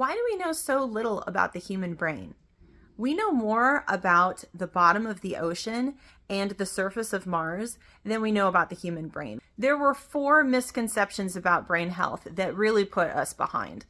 Why do we know so little about the human brain? We know more about the bottom of the ocean and the surface of Mars than we know about the human brain. There were 4 misconceptions about brain health that really put us behind.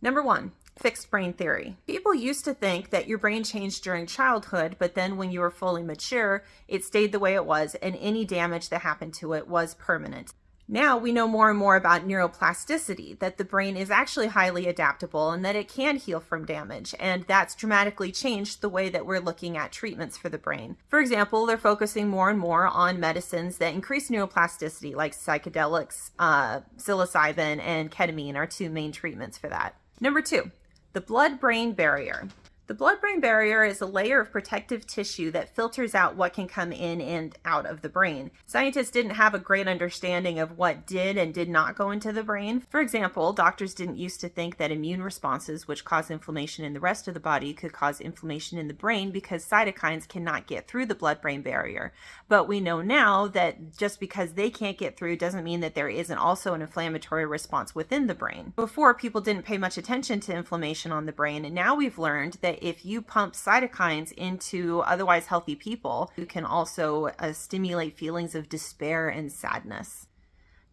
Number 1, fixed brain theory. People used to think that your brain changed during childhood, but then when you were fully mature, it stayed the way it was, and any damage that happened to it was permanent. Now we know more and more about neuroplasticity, that the brain is actually highly adaptable and that it can heal from damage, and that's dramatically changed the way that we're looking at treatments for the brain. For example, they're focusing more and more on medicines that increase neuroplasticity, like psychedelics, psilocybin, and ketamine are 2 main treatments for that. Number 2, the blood-brain barrier. The blood-brain barrier is a layer of protective tissue that filters out what can come in and out of the brain. Scientists didn't have a great understanding of what did and did not go into the brain. For example, doctors didn't used to think that immune responses, which cause inflammation in the rest of the body, could cause inflammation in the brain because cytokines cannot get through the blood-brain barrier. But we know now that just because they can't get through doesn't mean that there isn't also an inflammatory response within the brain. Before, people didn't pay much attention to inflammation on the brain, and now we've learned that if you pump cytokines into otherwise healthy people, you can also stimulate feelings of despair and sadness.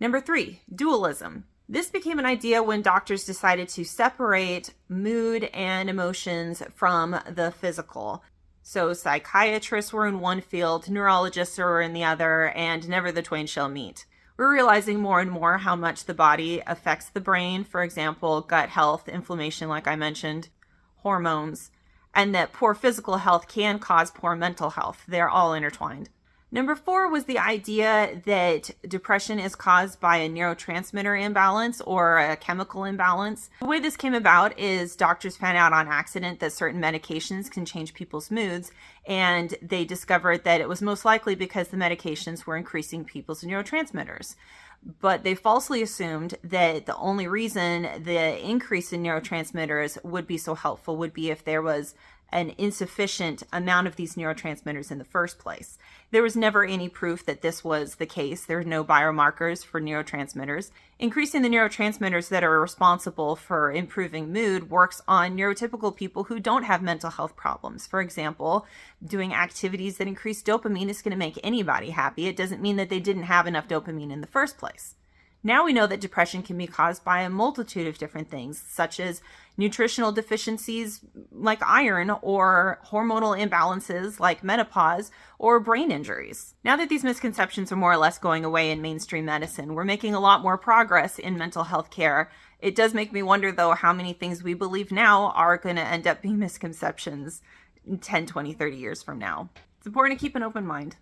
Number 3, dualism. This became an idea when doctors decided to separate mood and emotions from the physical. So psychiatrists were in one field, neurologists were in the other, and never the twain shall meet. We're realizing more and more how much the body affects the brain. For example, gut health, inflammation, like I mentioned, hormones, and that poor physical health can cause poor mental health. They're all intertwined. Number 4 was the idea that depression is caused by a neurotransmitter imbalance or a chemical imbalance. The way this came about is doctors found out on accident that certain medications can change people's moods, and they discovered that it was most likely because the medications were increasing people's neurotransmitters. But they falsely assumed that the only reason the increase in neurotransmitters would be so helpful would be if there was an insufficient amount of these neurotransmitters in the first place. There was never any proof that this was the case. There are no biomarkers for neurotransmitters. Increasing the neurotransmitters that are responsible for improving mood works on neurotypical people who don't have mental health problems. For example, doing activities that increase dopamine is going to make anybody happy. It doesn't mean that they didn't have enough dopamine in the first place. Now we know that depression can be caused by a multitude of different things, such as nutritional deficiencies like iron, or hormonal imbalances like menopause, or brain injuries. Now that these misconceptions are more or less going away in mainstream medicine, we're making a lot more progress in mental health care. It does make me wonder, though, how many things we believe now are going to end up being misconceptions 10, 20, 30 years from now. It's important to keep an open mind.